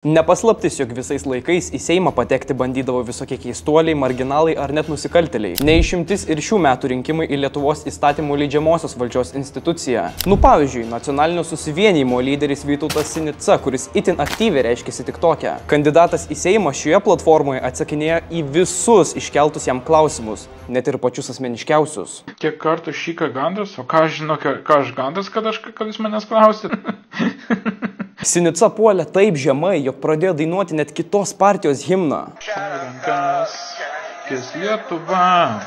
Nepaslaptis, jog visais laikais į Seimą patekti bandydavo visokie keistuoliai, marginalai ar net nusikaltėliai. Neišimtis ir šių metų rinkimai į Lietuvos įstatymų leidžiamosios valdžios instituciją. Pavyzdžiui, nacionalinio susivienijimo lyderis Vytautas Sinica, kuris itin aktyviai reiškėsi TikTok'e. Kandidatas į Seimą šioje platformoje atsakinėjo į visus iškeltus jam klausimus, net ir pačius asmeniškiausius. Kiek kartų šyka gandras, o ką aš žinau, ką aš gandras, kad jūs manęs klausit? Sinica puolė taip žemai, jog pradėjo dainuoti net kitos partijos himną. Rankas, kis Lietuva,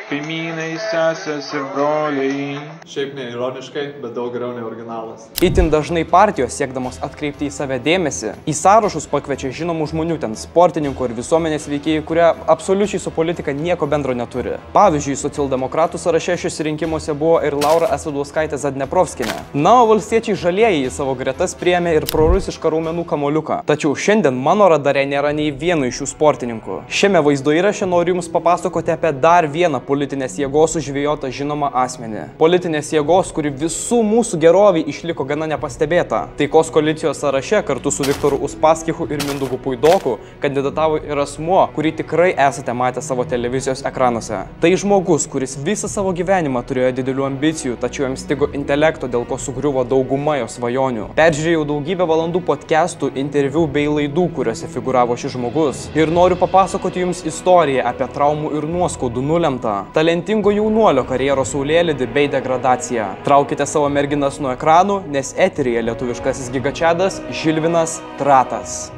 kaimynai, sesės ir broliai. Šiaip ne ironiškai, bet daug geriau nei originalas. Itin dažnai partijos, siekdamos atkreipti į save dėmesį, į sąrašus pakviečia žinomų žmonių, ten sportininkų ir visuomenės veikėjų, kurie absoliučiai su politika nieko bendro neturi. Pavyzdžiui, socialdemokratų sąraše šiuose rinkimuose buvo ir Laura Asadauskaitė Zadneprovskienė. Na, o valstiečiai žalieji į savo gretas priėmė ir prorusišką raumenų kamoliuką. Tačiau šiandien mano radare nėra nei vieno iš šių sportininkų. Šiame vaizdo įraše noriu jums papasakoti apie dar vieną politinės jėgos užvėjotą žinomą asmenį. Politinės jėgos, kuri visų mūsų gerovį išliko gana nepastebėta. Taikos koalicijos sąraše kartu su Viktoru Uspaskichu ir Mindaugu Puidoku kandidatavo ir asmuo, kurį tikrai esate matę savo televizijos ekranuose. Tai žmogus, kuris visą savo gyvenimą turėjo didelių ambicijų, tačiau jam stigo intelekto, dėl ko sugriuvo dauguma jo svajonių. Peržiūrėjau daugybę valandų podcastų, interviu bei laidų, kuriuose figuravo šis žmogus. Ir noriu papasakoti jums istoriją apie traumų ir nuoskaudų nulemtą talentingo jaunuolio karjeros saulėlydį bei degradaciją. Traukite savo merginas nuo ekranų, nes eteryje lietuviškasis gigačadas Žilvinas Tratas.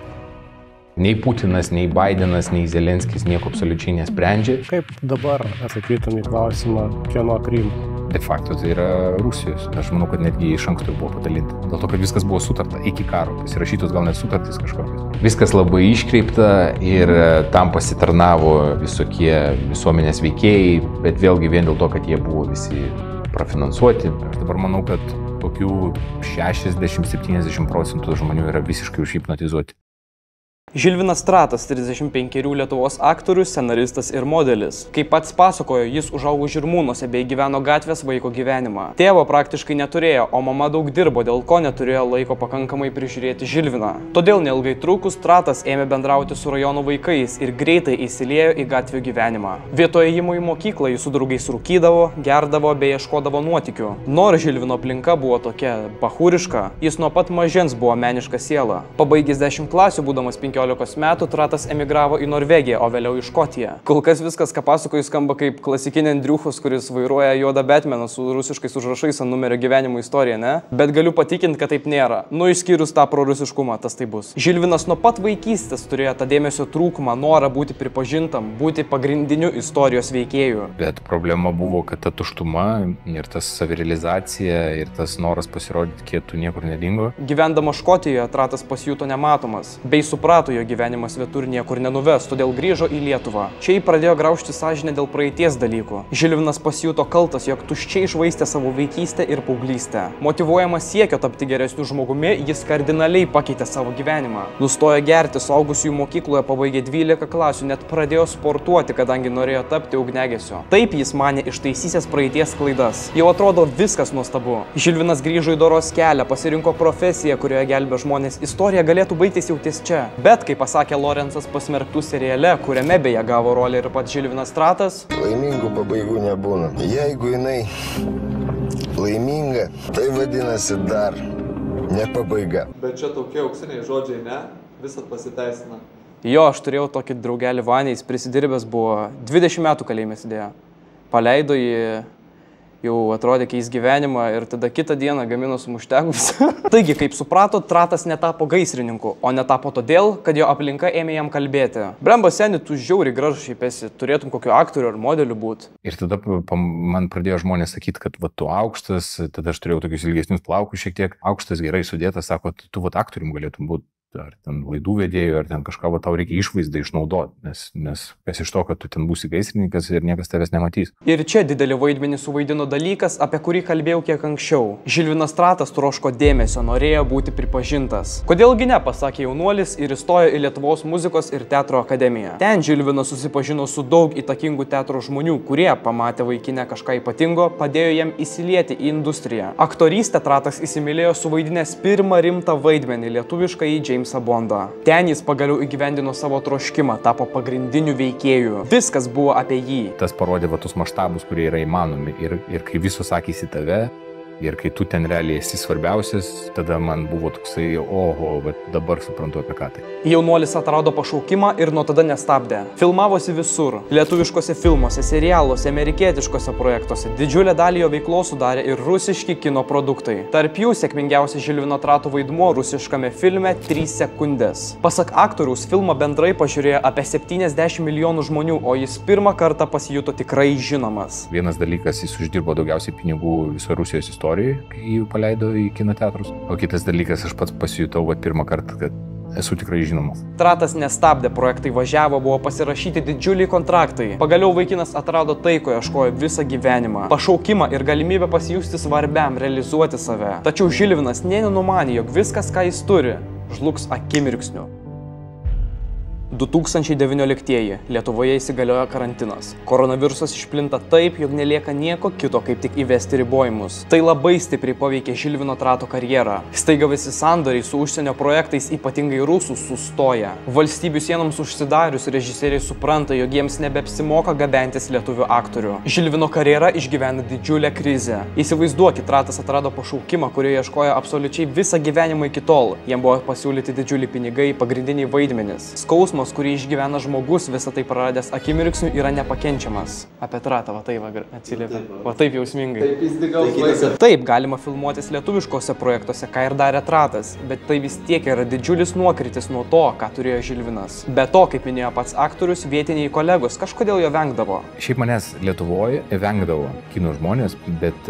Nei Putinas, nei Bidenas, nei Zelenskis nieko absoliučiai nesprendžia. Kaip dabar atsakytum į klausimą, kieno Krymas? De facto tai yra Rusijos. Aš manau, kad netgi iš anksto buvo padalinta. Dėl to, kad viskas buvo sutarta iki karo. Pasirašytos gal net sutartys kažkokios. Viskas labai iškreipta ir tam pasitarnavo visokie visuomenės veikėjai, bet vėlgi vien dėl to, kad jie buvo visi prafinansuoti. Aš dabar manau, kad kokių 60-70% žmonių yra visiškai užhipnotizuoti. Žilvinas Tratas, 35 Lietuvos aktorius, scenaristas ir modelis. Kaip pats pasakojo, jis užaugo Žirmūnuose bei gyveno gatvės vaiko gyvenimą. Tėvo praktiškai neturėjo, o mama daug dirbo, dėl ko neturėjo laiko pakankamai prižiūrėti Žilviną. Todėl neilgai trukus Tratas ėmė bendrauti su rajono vaikais ir greitai įsiliejo į gatvių gyvenimą. Vietoje ėjimo į mokyklą jis su draugais rūkydavo, gerdavo bei ieškodavo nuotykių. Nors Žilvino aplinka buvo tokia bachūriška, jis nuo pat mažens buvo meniška siela. Pabaigęs 10 klasių, būdamas 15 metų, Tratas emigravo į Norvegiją, o vėliau į Škotiją. Kol kas viskas, ką pasakoju, skamba kaip klasikinė Andriuchos, kuris vairuoja juodą Batmaną su rusiškais užrašais ant numerio gyvenimo istoriją, ne? Bet galiu patikinti, kad taip nėra. Išskyrus tą prorusiškumą, tas tai bus. Žilvinas nuo pat vaikystės turėjo tą dėmesio trūkumą, norą būti pripažintam, būti pagrindiniu istorijos veikėju. Bet problema buvo, kad ta tuštuma ir tas savirealizacija ir tas noras pasirodyti kietų niekur nedingo. Gyvendama Škotijoje, Tratas pasijuto nematomas, bei suprato, jo gyvenimas svetur niekur nenuves, todėl grįžo į Lietuvą. Čia jį pradėjo graužti sąžinę dėl praeities dalykų. Žilvinas pasijuto kaltas, jog tuščiai išvaistė savo vaikystę ir paauglystę. Motyvuojamas siekio tapti geresniu žmogumi, jis kardinaliai pakeitė savo gyvenimą. Nustojo gerti, suaugusiųjų mokykloje pabaigė 12 klasių, net pradėjo sportuoti, kadangi norėjo tapti ugniagesiu. Taip jis manė ištaisysęs praeities klaidas. Jau atrodo viskas nuostabu. Žilvinas grįžo į doros kelią, pasirinko profesiją, kurioje gelbė žmonės. Istorija galėtų baigtis jau ties čia. Bet, kaip pasakė Lorenzas Pasmerktų seriale, kuriame beje gavo rolę ir pats Žilvinas Tratas, laimingų pabaigų nebūna. Jeigu jinai laiminga, tai vadinasi dar ne pabaiga. Bet čia tokie auksiniai žodžiai, ne? Visat pasiteisina. Jo, aš turėjau tokį draugelį Vanį, jis prisidirbęs buvo, 20 metų kalėjime sėdėjo. Paleido jį, jau atrodė keis gyvenimą ir tada kitą dieną gamino sumuštegus. Taigi, kaip suprato, Tratas netapo gaisrininku, o netapo todėl, kad jo aplinka ėmė jam kalbėti. Bremba, seni, tu žiauriai gražus šiaip esi, turėtum kokio aktorių ar modelių būt. Ir tada man pradėjo žmonės sakyti, kad va, tu aukštas, tada aš turėjau tokius ilgesnius plaukus šiek tiek, aukštas, gerai sudėtas, sako, tu va, aktorium galėtum būti. ar ten laidų vedėjų, ar ten kažką, tau reikia išvaizdą išnaudoti, nes kas iš to, kad tu ten būsi gaisrininkas ir niekas tavęs nematys. Ir čia didelį vaidmenį suvaidino dalykas, apie kurį kalbėjau kiek anksčiau. Žilvinas Tratas troško dėmesio, norėjo būti pripažintas. Kodėlgi ne, pasakė jaunuolis ir įstojo į Lietuvos muzikos ir teatro akademiją. Ten Žilvinas susipažino su daug įtakingų teatro žmonių, kurie, pamatę vaikinę kažką ypatingo, padėjo jam įsilieti į industriją. Aktorystę Tratas įsimylėjo suvaidinęs pirmą rimtą vaidmenį lietuviškai į Jamesą Bondą. Ten jis pagaliau įgyvendino savo troškimą, tapo pagrindiniu veikėju. Viskas buvo apie jį. Tas parodė tus maštabus, kurie yra įmanomi ir kai visos akys į tave, ir kai tu ten realiai esi svarbiausias, tada man buvo toksai, oho, bet dabar suprantu apie ką tai. Jaunuolis atrado pašaukimą ir nuo tada nestabdė. Filmavosi visur. Lietuviškose filmuose, serialuose, amerikietiškose projektuose. Didžiulę dalį jo veiklos sudarė ir rusiški kino produktai. Tarp jų sėkmingiausias Žilvino Trato vaidmuo rusiškame filme 3 sekundės. Pasak aktoriaus, filmą bendrai pažiūrėjo apie 70 milijonų žmonių, o jis pirmą kartą pasijuto tikrai žinomas. Vienas dalykas, jis uždirbo daugiausiai pinigų viso Rusijos istorijoje, kai jį paleido į kino teatrus. O kitas dalykas, aš pats pasijutau pirmą kartą, kad esu tikrai žinomas. Tratas nestabdė, projektai važiavo, buvo pasirašyti didžiuliai kontraktai. Pagaliau vaikinas atrado tai, ko ieškojo visą gyvenimą. Pašaukimą ir galimybę pasijusti svarbiam, realizuoti save. Tačiau Žilvinas nė nenumanė, jog viskas, ką jis turi, žlugs akimirksniu. 2019 Lietuvoje įsigaliojo karantinas. Koronavirusas išplinta taip, jog nelieka nieko kito, kaip tik įvesti ribojimus. Tai labai stipriai paveikė Žilvino Trato karjerą. Staiga visi sandoriai su užsienio projektais, ypatingai rusų, sustoja. Valstybių sienoms užsidarius, režisieriai supranta, jog jiems nebeapsimoka gabentis lietuvių aktorių. Žilvino karjera išgyvena didžiulę krizę. Įsivaizduokit, Tratas atrado pašaukimą, kurio ieškojo absoliučiai visą gyvenimą iki tol. Jam buvo pasiūlyti didžiuliai pinigai, pagrindiniai vaidmenys. Skausmas, kurį išgyvena žmogus, visą tai praradęs akimirksniu, yra nepakenčiamas. Apie Tratą, va taip atsiliepia. Va taip jausmingai. Taip, galima filmuotis lietuviškose projektuose, ką ir darė Tratas, bet tai vis tiek yra didžiulis nuokritis nuo to, ką turėjo Žilvinas. Be to, kaip minėjo pats aktorius, vietiniai kolegos kažkodėl jo vengdavo. Šiaip manęs Lietuvoje vengdavo kino žmonės, bet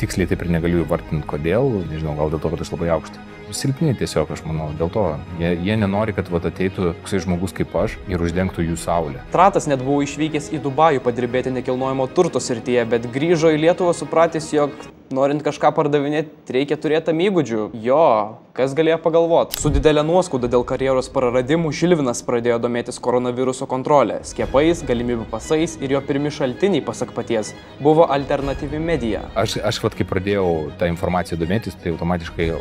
tiksliai taip ir negaliu įvardinti kodėl, nežinau, gal dėl to, kad aš labai aukštas. Silpni tiesiog, aš manau, dėl to. Jie nenori, kad ateitų toksai žmogus kaip aš ir uždengtų jų saulę. Tratas net buvo išvykęs į Dubajų padirbėti nekilnojamo turto srityje, bet grįžo į Lietuvą supratęs, jog norint kažką pardavinėti, reikia turėti tam įgūdžių. Jo, kas galėjo pagalvoti? Su didelė nuoskauda dėl karjeros praradimų Žilvinas pradėjo domėtis koronaviruso kontrolė, skiepais, galimybių pasais ir jo pirmi šaltiniai, pasak paties, buvo alternatyvi medija. Aš kai pradėjau tą informaciją domėtis, tai automatiškai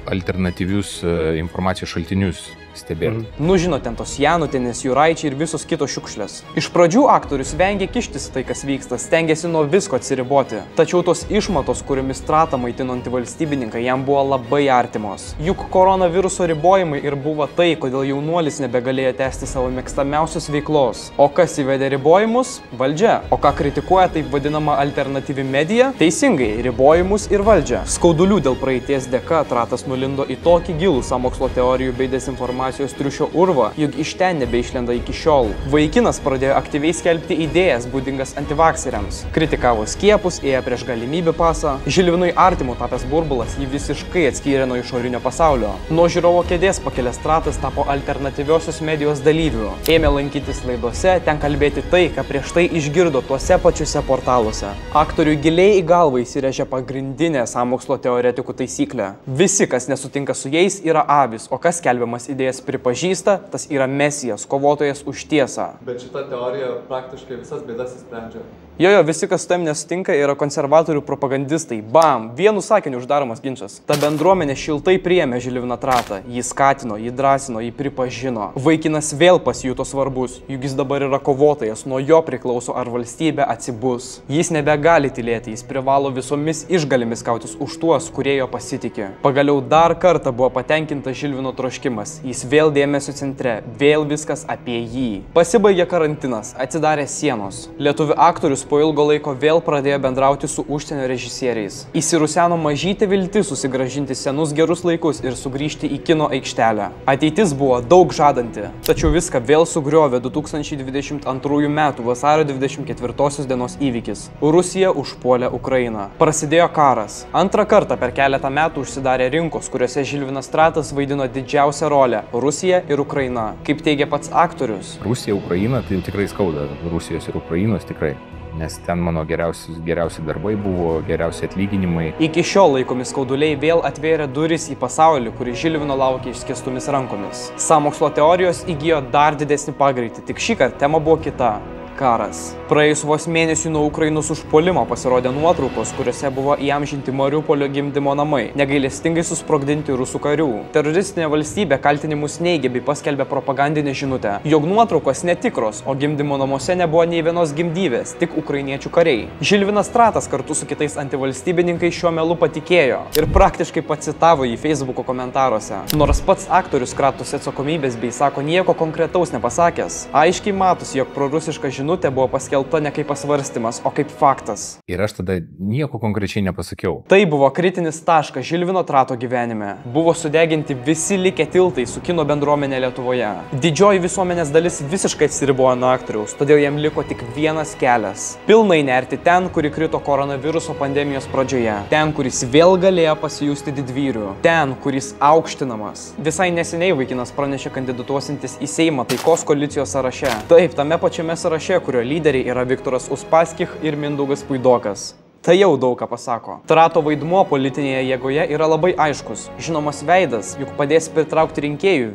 alternatyvius informacijos šaltinius stebėti. Nu žino, ten tos Janutienės, Juraičiai ir visos kitos šiukšlės. Iš pradžių aktorius vengė kištis tai, kas vyksta, stengėsi nuo visko atsiriboti. Tačiau tos išmatos, kuriomis Tratą maitino antivalstybininkai, jam buvo labai artimos. Juk koronaviruso ribojimai ir buvo tai, kodėl jaunuolis nebegalėjo tęsti savo mėgstamiausios veiklos. O kas įvedė ribojimus? Valdžia. O ką kritikuoja taip vadinama alternatyvi medija? Teisingai, ribojimus ir valdžia. Skaudulių dėl praeities dėka Tratas nulindo į tokį gilų sąmokslo teorijų bei dezinformacijos triušio urvą, juk iš ten nebeišlenda iki šiol. Vaikinas pradėjo aktyviai skelbti idėjas būdingas antivakseriams. Kritikavo skiepus, ėjo prieš galimybių pasą. Žilvinui artimu tapęs burbulas jį visiškai atskyrė nuo išorinio pasaulio. Nuo žiūrovo kėdės pakilęs Tratas tapo alternatyviosios medijos dalyviu. Ėmė lankytis laidose, ten kalbėti tai, ką prieš tai išgirdo tuose pačiuose portaluose. Aktoriui giliai į galvą įsirėžė pagrindinė sąmokslo teoretikų taisyklė. Visi, kas nesutinka su jais, yra avis, o kas skelbiamas idėjas pripažįsta, tas yra mesijas, kovotojas už tiesą. Bet šita teorija praktiškai visas bėdas įsprendžia. Jojo, visi, kas su tam nesutinka, yra konservatorių propagandistai. Bam! Vienu sakiniu uždaromas ginčas. Ta bendruomenė šiltai priėmė Žilviną Tratą. Jį skatino, jį drąsino, jį pripažino. Vaikinas vėl pasijuto svarbus, juk jis dabar yra kovotojas, nuo jo priklauso, ar valstybė atsibus. Jis nebegali tylėti, jis privalo visomis išgalimis kautis už tuos, kurie jo pasitikė. Pagaliau dar kartą buvo patenkintas Žilvino troškimas. Jis vėl dėmesio centre, vėl viskas apie jį. Pasibaigė karantinas, atsidarė sienos. Lietuvių aktorius aktorius po ilgo laiko vėl pradėjo bendrauti su užsienio režisieriais. Įsiruseno mažytė viltis susigrąžinti senus gerus laikus ir sugrįžti į kino aikštelę. Ateitis buvo daug žadanti, tačiau viską vėl sugriovė 2022 m. vasario 24 dienos įvykis. Rusija užpuolė Ukrainą. Prasidėjo karas. Antrą kartą per keletą metų užsidarė rinkos, kuriuose Žilvinas Stratas vaidino didžiausią rolę - Rusija ir Ukraina. Kaip teigia pats aktorius. Rusija, Ukraina, tai tikrai skauda. Rusijos ir Ukrainos tikrai. Nes ten mano geriausi darbai buvo, geriausi atlyginimai. Iki šiol laikomi skauduliai vėl atvėrė duris į pasaulį, kurį Žilvino laukia išskėstomis rankomis. Sąmokslo teorijos įgijo dar didesnį pagreitį, tik šįkart tema buvo kita. Karas. Praėjus vos mėnesių nuo Ukrainos užpuolimo pasirodė nuotraukos, kuriuose buvo įamžinti Mariupolio gimdymo namai, negailestingai susprogdinti rusų karių. Teroristinė valstybė kaltinimus neigė bei paskelbė propagandinę žinutę, jog nuotraukos netikros, o gimdymo namuose nebuvo nei vienos gimdyvės, tik ukrainiečių kariai. Žilvinas Stratas kartu su kitais antivalstybininkais šiuo melu patikėjo ir praktiškai pacitavo jį Facebooko komentaruose. Nors pats aktorius kratosi atsakomybės bei sako nieko konkretaus nepasakęs, aiškiai matosi, jog prorusiška žinutė buvo paskelbta ne kaip pasvarstymas, o kaip faktas. Ir aš tada nieko konkrečiai nepasakiau. Tai buvo kritinis taškas Žilvino Trato gyvenime. Buvo sudeginti visi likę tiltai su kino bendruomenė Lietuvoje. Didžioji visuomenės dalis visiškai atsiribojo nuo aktoriaus, todėl jam liko tik vienas kelias. Pilnai nerti ten, kur įkrito koronaviruso pandemijos pradžioje. Ten, kuris vėl galėjo pasijusti didvyriu. Ten, kuris aukštinamas. Visai neseniai vaikinas pranešė kandidatuosintis į Seimą taikos koalicijos sąraše. Taip, tame pačiame sąraše, kurio lyderiai yra Viktoras Uspaskich ir Mindaugas Puidokas. Tai jau daug ką pasako. Trato vaidmuo politinėje jėgoje yra labai aiškus. Žinomas veidas, juk padės pritraukti rinkėjų.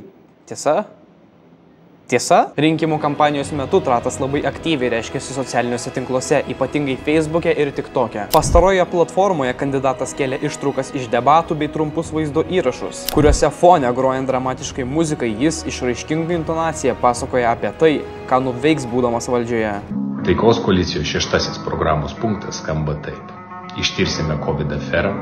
Tiesa? Tiesa? Rinkimų kampanijos metu Tratas labai aktyviai reiškėsi socialiniuose tinkluose, ypatingai Facebook'e ir TikTok'e. Pastaroje platformoje kandidatas kėlė ištraukas iš debatų bei trumpus vaizdo įrašus, kuriuose fone grojant dramatiškai muzikai jis išraiškingą intonaciją pasakoja apie tai, ką nuveiks būdamas valdžioje. Taikos koalicijos 6 programos punktas skamba taip. Ištirsime COVID aferą,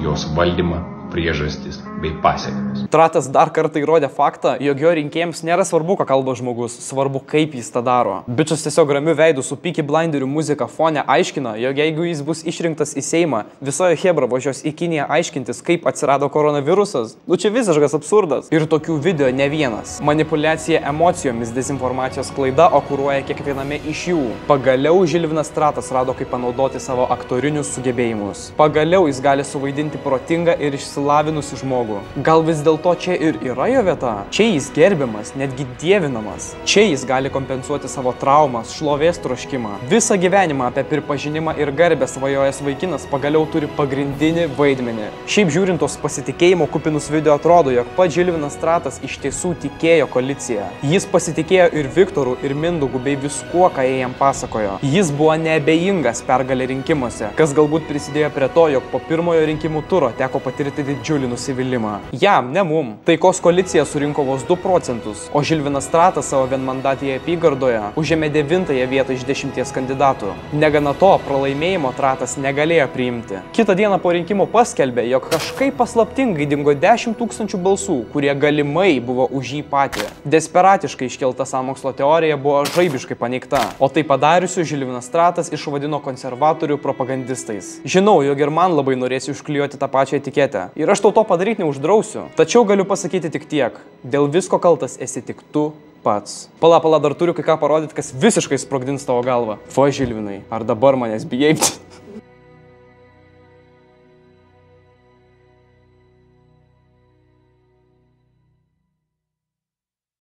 jos valdymą, priežastis bei pasiekmes. Tratas dar kartą įrodė faktą, jog jo rinkėjams nėra svarbu, ką kalba žmogus, svarbu, kaip jis tą daro. Bičas tiesiog ramiu veidu su Peaky Blinderių muzika fone aiškina, jog jeigu jis bus išrinktas į Seimą, visoje Chebra važiuos į Kiniją aiškintis, kaip atsirado koronavirusas. Čia visiškas absurdas. Ir tokių video ne vienas. Manipuliacija emocijomis, dezinformacijos klaida okuruoja kiekviename iš jų. Pagaliau Žilvinas Stratas rado, kaip panaudoti savo aktorinius sugebėjimus. Pagaliau jis gali suvaidinti protingą ir išsilavinusi žmogų. Gal vis dėlto čia ir yra jo vieta? Čia jis gerbiamas, netgi dievinamas. Čia jis gali kompensuoti savo traumas, šlovės troškimą. Visą gyvenimą apie pripažinimą ir garbę svajojęs vaikinas pagaliau turi pagrindinį vaidmenį. Šiaip žiūrint tos pasitikėjimo kupinus video atrodo, jog pats Žilvinas Stratas iš tiesų tikėjo koaliciją. Jis pasitikėjo ir Viktoru, ir Mindaugu bei viskuo, ką jie jam pasakojo. Jis buvo neabejingas pergalė rinkimuose, kas galbūt prisidėjo prie to, jog po pirmojo rinkimų turo teko patirti didžiulį nusivylimą. Jam, ne mum. Taikos koalicija surinko vos 2 procentus, o Žilvinas Stratas savo vienmandatėje apygardoje užėmė 9-ąją vietą iš 10 kandidatų. Negana to, pralaimėjimo Tratas negalėjo priimti. Kitą dieną po rinkimų paskelbė, jog kažkaip paslaptingai dingo 10 000 balsų, kurie galimai buvo už jį patį. Desperatiškai iškelta sąmokslo teorija buvo žaibiškai paneigta, o tai padariusiu Žilvinas Stratas išvadino konservatorių propagandistais. Žinau, jog ir man labai norėsi užklijuoti tą pačią etiketę. Ir aš to padaryti neuždrausiu. Tačiau galiu pasakyti tik tiek. Dėl visko kaltas esi tik tu pats. Pala, dar turiu kai ką parodyti, kas visiškai sprogdins tavo galvą. Žilvinai, ar dabar manęs bijai?